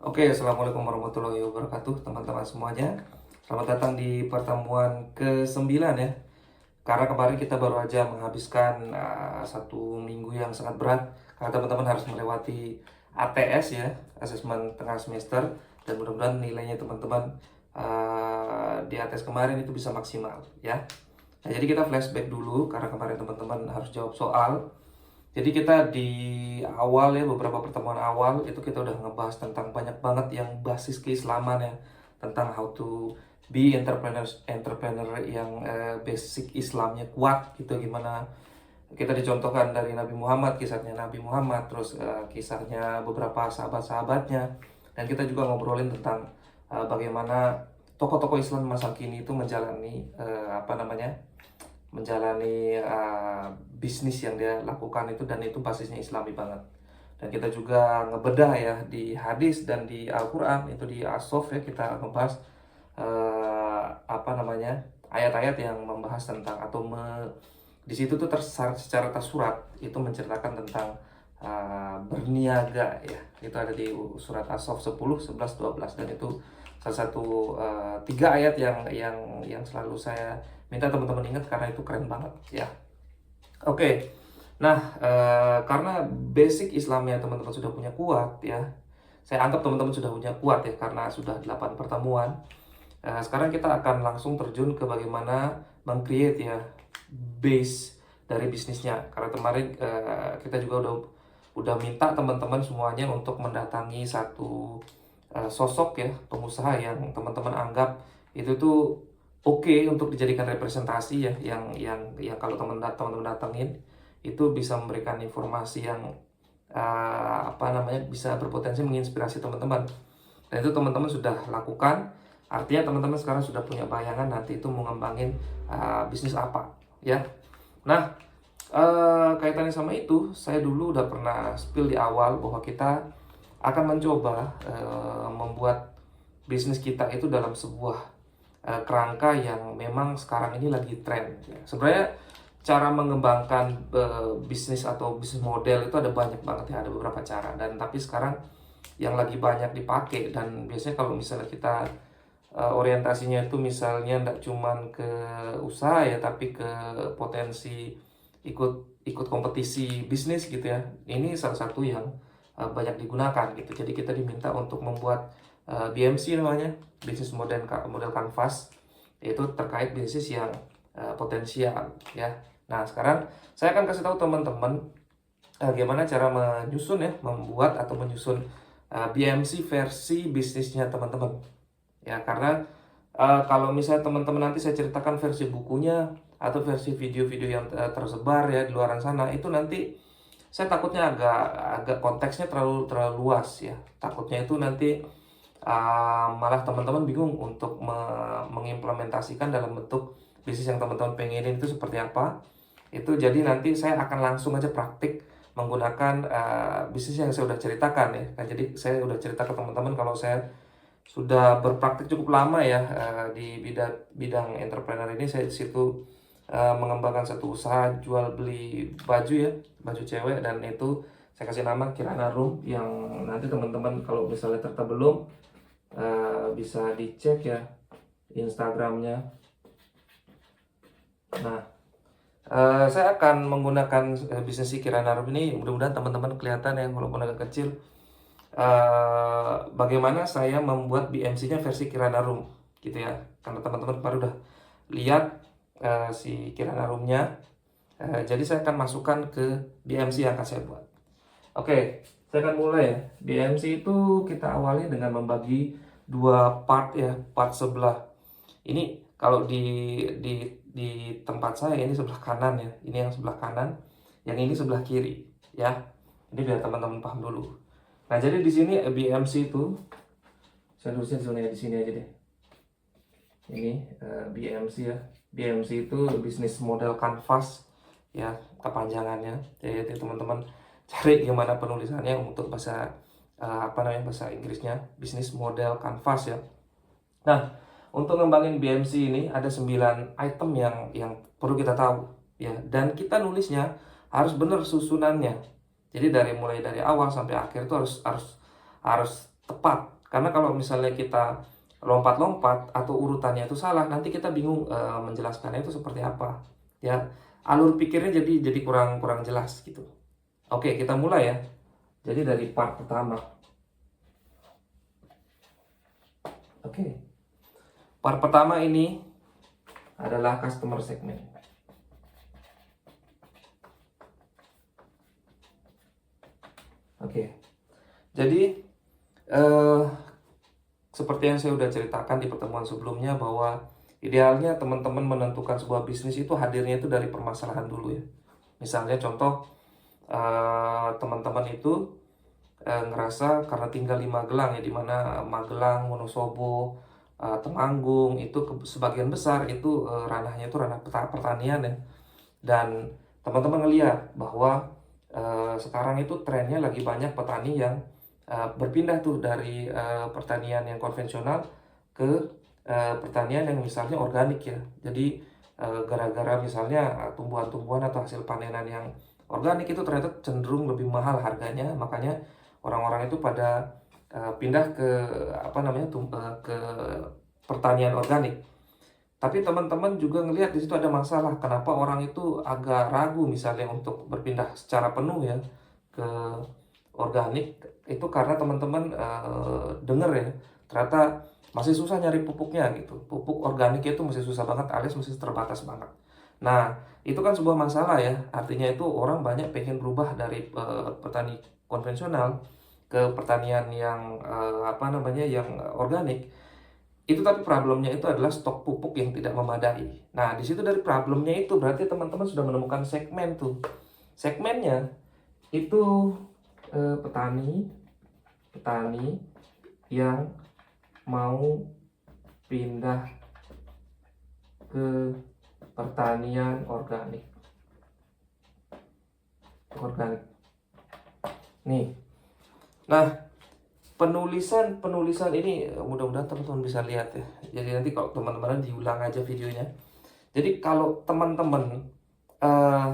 Oke, Assalamualaikum warahmatullahi wabarakatuh, teman-teman semuanya. Selamat datang di pertemuan ke-9 ya. Karena kemarin kita baru aja menghabiskan satu minggu yang sangat berat. Karena teman-teman harus melewati ATS ya, asesmen tengah semester. Dan mudah-mudahan nilainya teman-teman di ATS kemarin itu bisa maksimal ya. Nah, jadi kita flashback dulu karena kemarin teman-teman harus jawab soal. Jadi kita di awal ya, beberapa pertemuan awal itu kita udah ngebahas tentang banyak banget yang basis keislaman ya, tentang how to be entrepreneur yang basic Islamnya kuat gitu, gimana kita dicontohkan dari Nabi Muhammad, kisahnya Nabi Muhammad, terus kisahnya beberapa sahabat-sahabatnya, dan kita juga ngobrolin tentang bagaimana tokoh-tokoh Islam masa kini itu menjalani bisnis yang dia lakukan itu, dan itu basisnya Islami banget. Dan kita juga ngebedah ya di hadis dan di Al-Quran, itu di As-Sof ya, kita ngebahas ayat-ayat yang membahas tentang di situ tuh secara tersurat itu menceritakan tentang berniaga ya. Itu ada di surat As-Sof 10, 11, 12, dan itu salah satu 3 ayat yang selalu saya minta teman-teman ingat karena itu keren banget ya. Oke. Nah, karena basic Islamnya teman-teman sudah punya kuat ya. Saya anggap teman-teman sudah punya kuat ya karena sudah 8 pertemuan. Sekarang kita akan langsung terjun ke bagaimana meng-create ya base dari bisnisnya. Karena kemarin kita juga udah minta teman-teman semuanya untuk mendatangi satu sosok ya, pengusaha yang teman-teman anggap itu tuh oke untuk dijadikan representasi ya, yang kalau teman-teman datangin itu bisa memberikan informasi yang bisa berpotensi menginspirasi teman-teman. Dan itu teman-teman sudah lakukan, artinya teman-teman sekarang sudah punya bayangan nanti itu mau ngembangin bisnis apa ya. Nah, kaitannya sama itu, saya dulu udah pernah spill di awal bahwa kita akan mencoba membuat bisnis kita itu dalam sebuah kerangka yang memang sekarang ini lagi tren ya. Sebenarnya cara mengembangkan bisnis atau bisnis model itu ada banyak banget ya, ada beberapa cara, dan tapi sekarang yang lagi banyak dipakai, dan biasanya kalau misalnya kita orientasinya itu misalnya tidak cuman ke usaha ya, tapi ke potensi ikut kompetisi bisnis gitu ya. Ini salah satu yang banyak digunakan gitu. Jadi kita diminta untuk membuat BMC namanya, bisnis model canvas, yaitu terkait bisnis yang potensial ya. Nah, sekarang saya akan kasih tahu teman-teman gimana cara membuat atau menyusun BMC versi bisnisnya teman-teman ya. Karena kalau misalnya teman-teman nanti saya ceritakan versi bukunya atau versi video-video yang tersebar ya di luaran sana, itu nanti saya takutnya agak konteksnya terlalu luas ya. Takutnya itu nanti malah teman-teman bingung untuk mengimplementasikan dalam bentuk bisnis yang teman-teman pengenin itu seperti apa. Itu jadi nanti saya akan langsung aja praktik menggunakan bisnis yang saya udah ceritakan ya. Nah, jadi saya udah cerita ke teman-teman kalau saya sudah berpraktik cukup lama ya di bidang entrepreneur ini. Saya di situ mengembangkan satu usaha jual beli baju ya, baju cewek, dan itu saya kasih nama Kirana Room, yang nanti teman-teman kalau misalnya belum bisa dicek ya Instagramnya. Nah, saya akan menggunakan bisnis si Kirana Room ini, mudah-mudahan teman-teman kelihatan ya walaupun agak kecil, bagaimana saya membuat BMC-nya versi Kirana Room gitu ya. Karena teman-teman baru udah lihat si Kirana Room-nya, jadi saya akan masukkan ke BMC yang akan saya buat. Oke, saya akan mulai ya. BMC itu kita awali dengan membagi 2 part ya. Part sebelah ini kalau di tempat saya ini sebelah kanan ya. Ini yang sebelah kanan, yang ini sebelah kiri ya. Ini biar teman-teman paham dulu. Nah, jadi di sini BMC itu saya tulisnya di sini aja deh. Ini BMC ya. BMC itu bisnis model canvas ya, kepanjangannya. Jadi teman-teman cari gimana penulisannya untuk bahasa bahasa Inggrisnya, bisnis model canvas ya. Nah, untuk ngembangin BMC ini ada 9 item yang perlu kita tahu ya, dan kita nulisnya harus benar susunannya. Jadi mulai dari awal sampai akhir itu harus tepat Karena kalau misalnya kita lompat-lompat atau urutannya itu salah, nanti kita bingung menjelaskannya itu seperti apa. Ya, alur pikirnya jadi kurang kurang jelas gitu. Oke, kita mulai ya. Jadi dari part pertama. Oke. Part pertama ini adalah customer segment. Oke. Jadi seperti yang saya sudah ceritakan di pertemuan sebelumnya bahwa idealnya teman-teman menentukan sebuah bisnis itu hadirnya itu dari permasalahan dulu ya. Misalnya contoh teman-teman itu ngerasa karena tinggal di Magelang ya, di mana Magelang, Wonosobo, Temanggung itu sebagian besar itu ranahnya itu ranah pertanian ya. Dan teman-teman ngelihat bahwa sekarang itu trennya lagi banyak petani yang berpindah tuh dari pertanian yang konvensional ke pertanian yang misalnya organik ya. Jadi gara-gara misalnya tumbuhan-tumbuhan atau hasil panenan yang organik itu ternyata cenderung lebih mahal harganya, makanya orang-orang itu pada pindah ke ke pertanian organik. Tapi teman-teman juga ngelihat di situ ada masalah. Kenapa orang itu agak ragu misalnya untuk berpindah secara penuh ya ke organik? Itu karena teman-teman dengar ya, ternyata masih susah nyari pupuknya gitu. Pupuk organik itu masih susah banget, alias masih terbatas banget. Nah, itu kan sebuah masalah ya. Artinya itu orang banyak pengen berubah dari petani konvensional ke pertanian yang yang organik. Itu tapi problemnya itu adalah stok pupuk yang tidak memadai. Nah, di situ dari problemnya itu berarti teman-teman sudah menemukan segmen tuh. Segmennya itu petani yang mau pindah ke pertanian organik. Nih. Nah, penulisan ini mudah-mudahan teman-teman bisa lihat ya. Jadi nanti kalau teman-teman diulang aja videonya. Jadi kalau teman-teman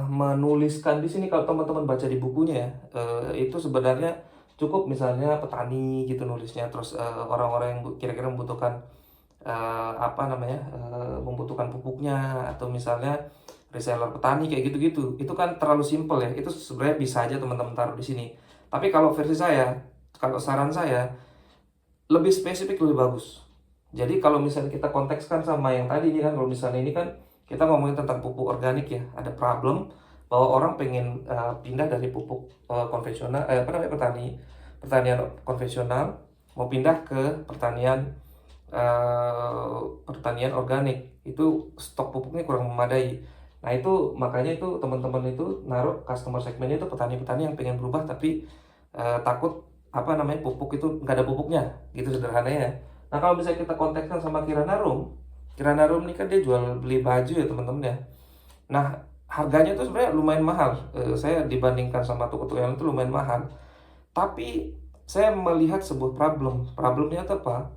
menuliskan di sini, kalau teman-teman baca di bukunya ya, itu sebenarnya cukup misalnya petani gitu nulisnya, terus orang-orang yang kira-kira membutuhkan membutuhkan pupuknya, atau misalnya reseller petani kayak gitu-gitu. Itu kan terlalu simpel ya. Itu sebenarnya bisa aja teman-teman taruh di sini. Tapi kalau versi saya, kalau saran saya lebih spesifik lebih bagus. Jadi kalau misalnya kita kontekskan sama yang tadi ini kan, kalau misalnya ini kan kita ngomongin tentang pupuk organik ya, ada problem bahwa orang pengen pindah dari pupuk konvensional, pertanian konvensional mau pindah ke pertanian organik. Itu stok pupuknya kurang memadai. Nah itu makanya itu teman-teman itu naruh customer segmennya itu petani-petani yang pengen berubah tapi takut pupuk itu nggak ada pupuknya gitu sederhananya. Nah kalau misalnya kita kontekskan sama Kirana Room ini kan dia jual beli baju ya teman-teman ya. Nah harganya tuh sebenarnya lumayan mahal. Saya dibandingkan sama toko-toko yang itu lumayan mahal. Tapi saya melihat sebuah problemnya itu apa?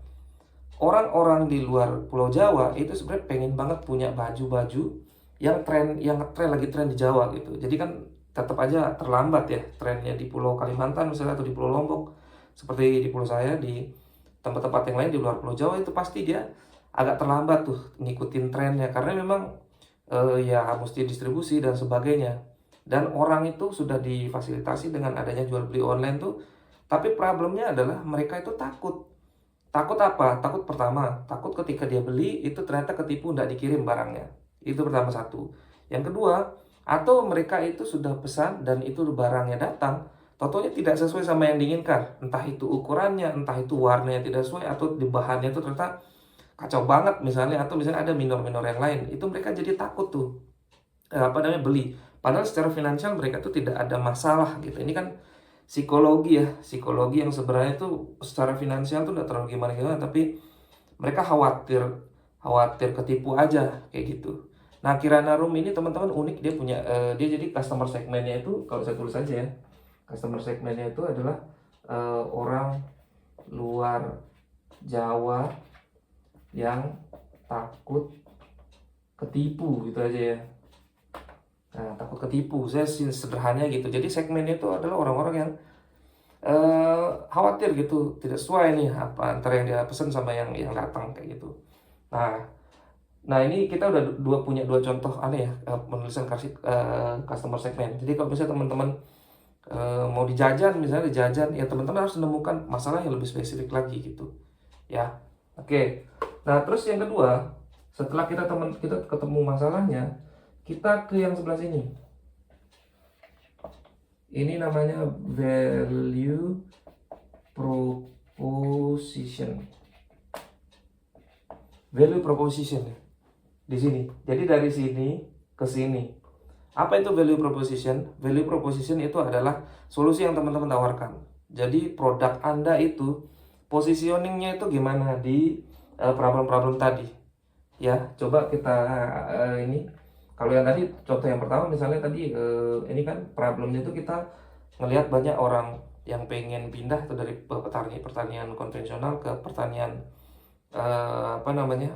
Orang-orang di luar Pulau Jawa itu sebenarnya pengen banget punya baju-baju yang lagi tren di Jawa gitu. Jadi kan tetap aja terlambat ya trennya di Pulau Kalimantan misalnya, atau di Pulau Lombok, seperti di pulau saya, di tempat-tempat yang lain di luar Pulau Jawa itu pasti dia agak terlambat tuh ngikutin trennya, karena memang ya mesti distribusi dan sebagainya. Dan orang itu sudah difasilitasi dengan adanya jual beli online tuh, tapi problemnya adalah mereka itu takut. Takut apa? Takut ketika dia beli itu ternyata ketipu, nggak dikirim barangnya. Itu pertama satu. Yang kedua, atau mereka itu sudah pesan dan itu barangnya datang, totalnya tidak sesuai sama yang diinginkan. Entah itu ukurannya, entah itu warnanya tidak sesuai, atau di bahannya itu ternyata kacau banget misalnya, atau misalnya ada minor-minor yang lain. Itu mereka jadi takut tuh beli. Padahal secara finansial mereka tuh tidak ada masalah gitu. Ini kan psikologi yang sebenarnya tuh secara finansial tuh nggak terlalu gimana-gimana, tapi mereka khawatir ketipu aja kayak gitu. Nah Kirana Room ini teman-teman unik, dia punya dia jadi customer segmennya itu, kalau saya tulis aja ya, customer segmennya itu adalah orang luar Jawa yang takut ketipu gitu aja ya. Nah, takut ketipu, saya sederhananya gitu. Jadi segmennya itu adalah orang-orang yang khawatir gitu, tidak sesuai nih apa antara yang dia pesan sama yang datang kayak gitu. Nah ini kita udah punya dua contoh aneh ya, penulisan customer segment. Jadi kalau misalnya teman-teman mau dijajan, misalnya dijajan, ya teman-teman harus menemukan masalah yang lebih spesifik lagi gitu, ya. Oke. Nah terus yang kedua, setelah kita ketemu masalahnya, kita ke yang sebelah sini. Ini namanya value proposition. Value proposition ya, di sini. Jadi dari sini ke sini. Apa itu value proposition? Value proposition itu adalah solusi yang teman-teman tawarkan. Jadi produk Anda itu positioningnya itu gimana di problem-problem tadi. Ya, coba kita ini. Kalau yang tadi contoh yang pertama misalnya tadi ini kan problemnya itu kita ngelihat banyak orang yang pengen pindah tuh dari pertanian konvensional ke pertanian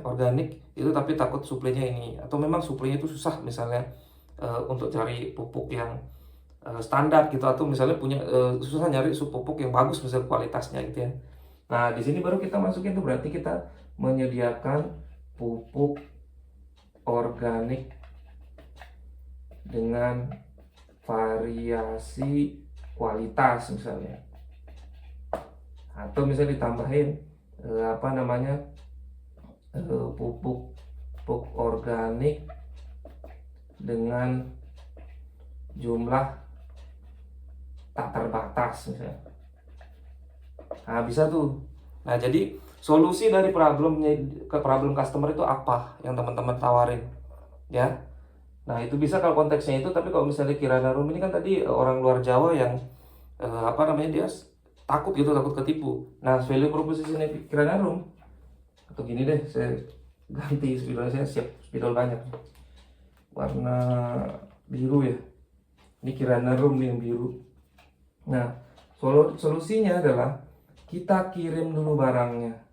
organik itu, tapi takut suplainya ini, atau memang suplainya itu susah misalnya untuk cari pupuk yang standar gitu, atau misalnya punya susah nyari pupuk yang bagus misalnya kualitasnya gitu ya. Nah di sini baru kita masukin tuh, berarti kita menyediakan pupuk organik dengan variasi kualitas misalnya, atau misalnya ditambahin pupuk organik dengan jumlah tak terbatas misalnya. Nah bisa tuh. Nah jadi solusi dari problemnya ke problem customer itu apa yang teman-teman tawarin, ya. Nah itu bisa kalau konteksnya itu, tapi kalau misalnya Kirana Room ini kan tadi orang luar Jawa yang dia takut gitu, takut ketipu. Nah value proposition Kirana Room, atau gini deh, saya ganti spidol, saya siap spidol banyak warna biru ya, ini Kirana Room nih yang biru. Nah solusinya adalah kita kirim dulu barangnya.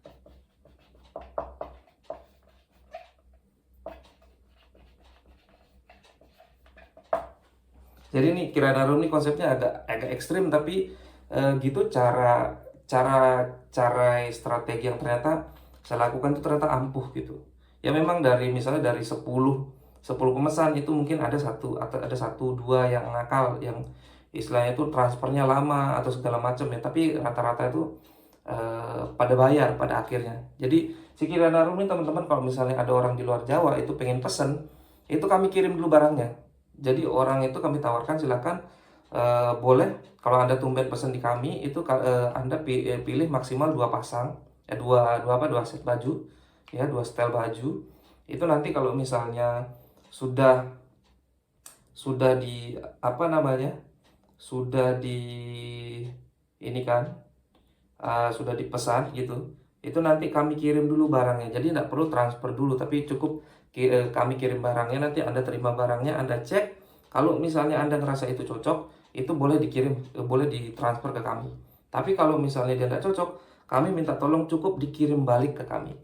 Jadi nih Kirana Room nih konsepnya agak ekstrim, tapi gitu cara strategi yang ternyata saya lakukan itu ternyata ampuh gitu. Ya memang misalnya dari 10 pemesan itu mungkin ada satu dua yang nakal, yang istilahnya itu transfernya lama atau segala macam ya, tapi rata-rata itu pada bayar pada akhirnya. Jadi si Kirana Room ini teman-teman, kalau misalnya ada orang di luar Jawa itu pengen pesen, itu kami kirim dulu barangnya. Jadi orang itu kami tawarkan, silakan boleh kalau Anda tumben pesan di kami itu Anda pilih maksimal 2 pasang ya, dua set baju ya, 2 setel baju. Itu nanti kalau misalnya sudah di sudah di ini kan sudah dipesan gitu, itu nanti kami kirim dulu barangnya. Jadi tidak perlu transfer dulu, tapi cukup kami kirim barangnya, nanti Anda terima barangnya, Anda cek. Kalau misalnya Anda ngerasa itu cocok, itu boleh dikirim, boleh ditransfer ke kami. Tapi kalau misalnya dia tidak cocok, kami minta tolong cukup dikirim balik ke kami.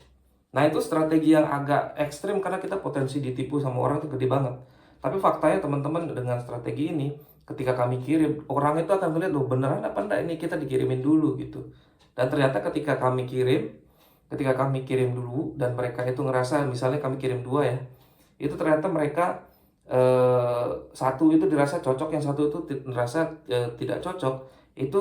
Nah itu strategi yang agak ekstrim, karena kita potensi ditipu sama orang itu gede banget. Tapi faktanya teman-teman, dengan strategi ini ketika kami kirim, orang itu akan melihat, loh beneran apa enggak ini, kita dikirimin dulu gitu. Dan ternyata ketika kami kirim dulu dan mereka itu ngerasa, misalnya kami kirim 2 ya, itu ternyata mereka satu itu dirasa cocok, yang satu itu dirasa tidak cocok, itu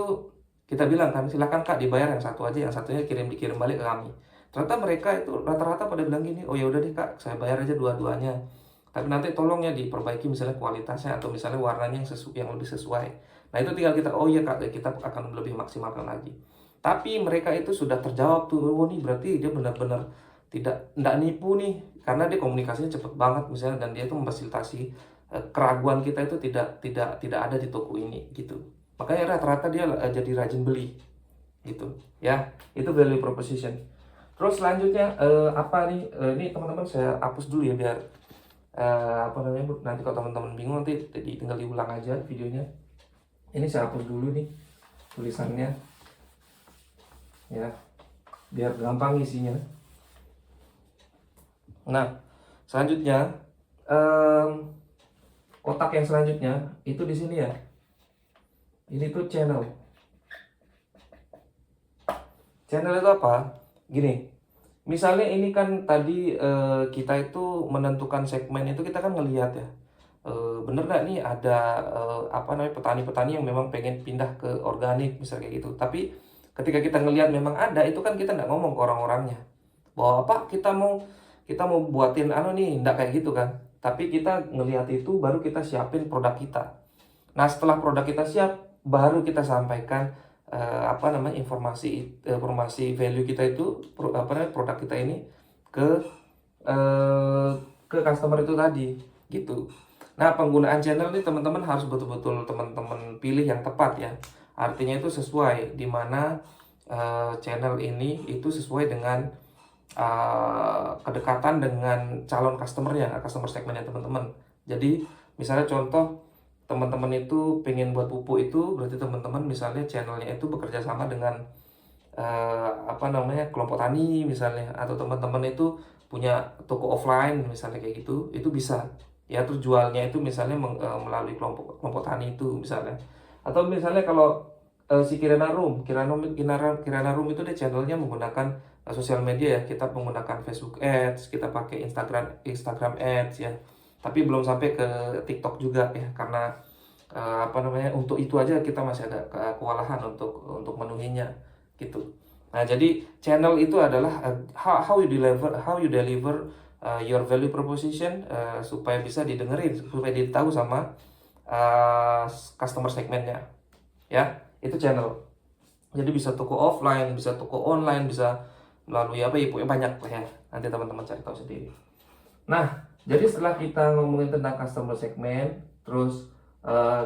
kita bilang, kami silakan Kak dibayar yang satu aja, yang satunya dikirim balik ke kami. Ternyata mereka itu rata-rata pada bilang gini, oh ya udah deh Kak, saya bayar aja dua-duanya, tapi nanti tolong ya diperbaiki misalnya kualitasnya, atau misalnya warnanya yang lebih sesuai. Nah itu tinggal kita, oh iya Kak, kita akan lebih maksimalkan lagi. Tapi mereka itu sudah terjawab tuh, oh nih berarti dia benar-benar tidak nipu nih, karena dia komunikasinya cepet banget misalnya, dan dia itu memfasilitasi keraguan kita itu tidak ada di toko ini gitu. Makanya rata-rata dia jadi rajin beli gitu ya. Itu value proposition. Terus selanjutnya apa nih, ini teman-teman saya hapus dulu ya, biar nanti kalau teman-teman bingung nanti tinggal diulang aja videonya. Ini saya hapus dulu nih tulisannya ya, biar gampang isinya. Nah selanjutnya kotak yang selanjutnya itu di sini ya, ini tuh channel. Channel itu apa? Gini, misalnya ini kan tadi kita itu menentukan segmen itu kita kan ngelihat ya, bener nggak nih ada apa namanya petani-petani yang memang pengen pindah ke organik misalnya kayak gitu. Tapi ketika kita ngelihat memang ada itu kan kita nggak ngomong ke orang-orangnya bahwa apa kita mau buatin anu nih, nggak kayak gitu kan. Tapi kita ngelihat itu baru kita siapin produk kita. Nah, setelah produk kita siap, baru kita sampaikan apa namanya informasi value kita itu apa namanya produk kita ini ke eh, ke customer itu tadi gitu. Nah, penggunaan channel ini teman-teman harus betul-betul teman-teman pilih yang tepat ya. Artinya itu sesuai di mana channel ini itu sesuai dengan kedekatan dengan calon customernya, customer segmennya teman-teman. Jadi misalnya contoh teman-teman itu pengen buat pupuk itu berarti teman-teman misalnya channelnya itu bekerja sama dengan apa namanya kelompok tani misalnya, atau teman-teman itu punya toko offline misalnya kayak gitu, itu bisa ya. Terus jualnya itu misalnya melalui kelompok kelompok tani itu misalnya. Atau misalnya kalau si Kirana Room itu dia channelnya menggunakan sosial media ya, kita menggunakan Facebook Ads, kita pakai Instagram Ads ya, tapi belum sampai ke TikTok juga ya, karena apa namanya untuk itu aja kita masih agak kewalahan untuk menuhinya gitu. Nah, jadi channel itu adalah how you deliver your value proposition supaya bisa didengerin, supaya ditahu sama customer segmennya ya. Itu channel. Jadi bisa toko offline, bisa toko online, bisa melalui apa ya, pokoknya banyak lah ya. Nanti teman-teman cari tahu sendiri. Nah, jadi setelah kita ngomongin tentang customer segment, terus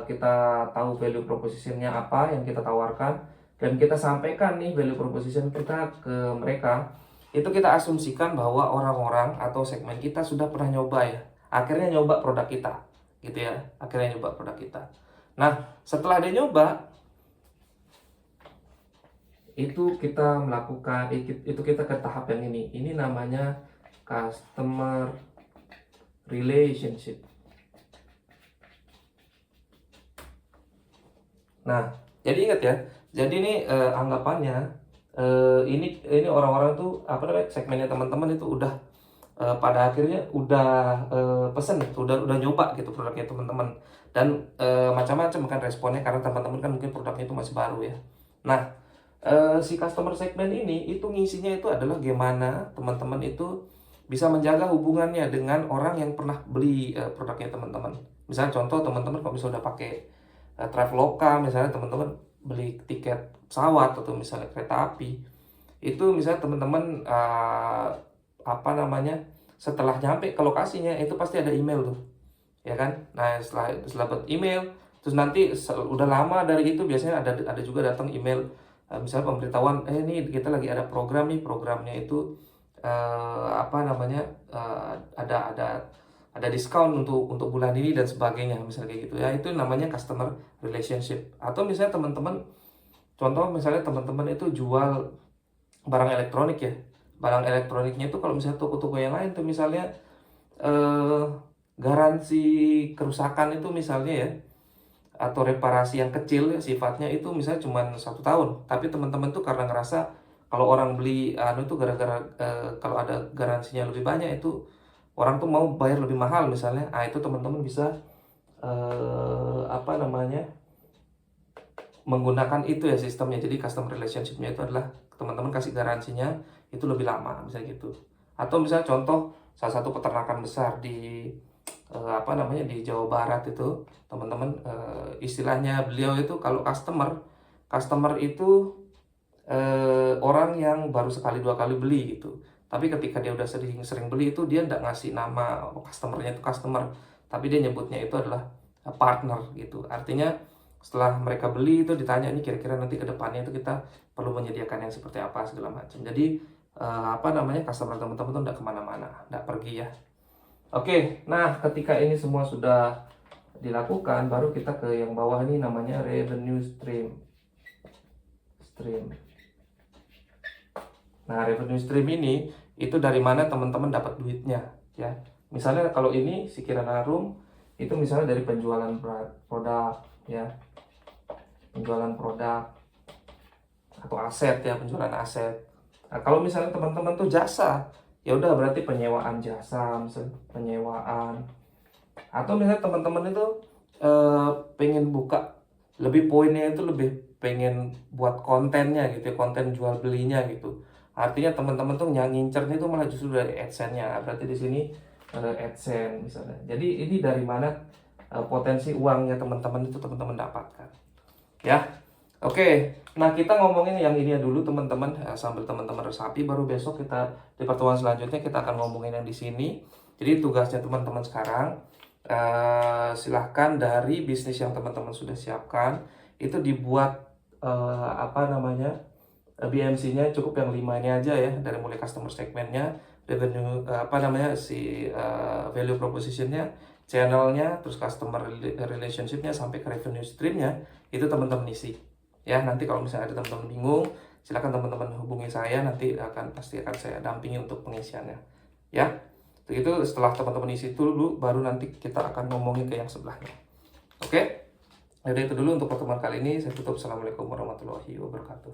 kita tahu value propositionnya apa yang kita tawarkan, dan kita sampaikan nih value proposition kita ke mereka, itu kita asumsikan bahwa orang-orang atau segmen kita sudah pernah nyoba ya, akhirnya nyoba produk kita, gitu ya, akhirnya nyoba produk kita. Nah, setelah dia nyoba, itu kita melakukan, itu kita ke tahap yang ini namanya customer relationship. Nah, jadi ingat ya. Jadi ini anggapannya ini orang-orang tuh apa namanya segmennya teman-teman itu udah pada akhirnya udah pesen, udah nyoba gitu produknya teman-teman, dan macam-macam kan responnya karena teman-teman kan mungkin produknya itu masih baru ya. Nah, si customer segment ini itu ngisinya itu adalah gimana teman-teman itu bisa menjaga hubungannya dengan orang yang pernah beli produknya teman-teman. Misalnya contoh teman-teman kalau misalnya udah pakai Traveloka, misalnya teman-teman beli tiket pesawat atau misalnya kereta api, itu misalnya teman-teman apa namanya setelah nyampe ke lokasinya itu pasti ada email tuh ya kan. Nah, setelah dapat email, terus nanti udah lama dari itu biasanya ada juga datang email misalnya pemberitahuan nih kita lagi ada program nih, programnya itu apa namanya ada diskon untuk bulan ini dan sebagainya misalnya kayak gitu ya. Itu namanya customer relationship. Atau misalnya teman-teman contoh misalnya teman-teman itu jual barang elektronik ya, barang elektroniknya itu kalau misalnya toko-toko yang lain tuh misalnya eh, garansi kerusakan itu misalnya ya, atau reparasi yang kecil ya, sifatnya itu misalnya cuma 1 tahun, tapi teman-teman tuh karena ngerasa kalau orang beli anu itu gara-gara kalau ada garansinya lebih banyak itu orang tuh mau bayar lebih mahal misalnya. Nah, itu teman-teman bisa apa namanya menggunakan itu ya sistemnya. Jadi customer relationship-nya itu adalah teman-teman kasih garansinya itu lebih lama misalnya gitu. Atau misalnya contoh salah satu peternakan besar di apa namanya di Jawa Barat itu teman-teman, istilahnya beliau itu kalau customer itu orang yang baru sekali 2 kali beli gitu. Tapi ketika dia udah sering beli itu dia nggak ngasih nama customernya itu customer, tapi dia nyebutnya itu adalah partner gitu. Artinya setelah mereka beli itu ditanya nih kira-kira nanti ke depannya itu kita perlu menyediakan yang seperti apa segala macam. Jadi apa namanya customer teman-teman tuh nggak kemana-mana, nggak pergi ya. Oke, nah ketika ini semua sudah dilakukan, baru kita ke yang bawah ini namanya revenue stream. Nah, revenue stream ini itu dari mana teman-teman dapat duitnya ya. Misalnya kalau ini si Kirana Room itu misalnya dari penjualan produk ya. Penjualan produk atau aset ya, penjualan aset. Nah, kalau misalnya teman-teman tuh jasa, ya udah berarti penyewaan jasa, misalnya penyewaan. Atau misalnya teman-teman itu pengen buka lebih, poinnya itu lebih pengen buat kontennya gitu ya, konten jual belinya gitu. Artinya teman-teman tuh yang ngincernya itu malah justru dari AdSense-nya. Berarti di sini ada AdSense misalnya. Jadi ini dari mana potensi uangnya teman-teman itu teman-teman dapatkan. Ya. Oke, nah kita ngomongin yang ini dulu teman-teman, sambil teman-teman resapi, baru besok kita di pertemuan selanjutnya kita akan ngomongin yang di sini. Jadi tugasnya teman-teman sekarang, silahkan dari bisnis yang teman-teman sudah siapkan itu dibuat apa namanya, BMC-nya cukup yang 5 ini aja ya, dari mulai customer segmentnya, revenue, apa namanya, si value proposition-nya, channelnya, terus customer relationship-nya sampai ke revenue stream-nya, itu teman-teman isi. Ya, nanti kalau misalnya ada teman-teman bingung, silakan teman-teman hubungi saya, nanti pasti akan saya dampingi untuk pengisiannya. Ya. Begitu, setelah teman-teman isi itu dulu, baru nanti kita akan ngomongin ke yang sebelahnya. Oke? Jadi itu dulu untuk pertemuan kali ini. Saya tutup. Assalamualaikum warahmatullahi wabarakatuh.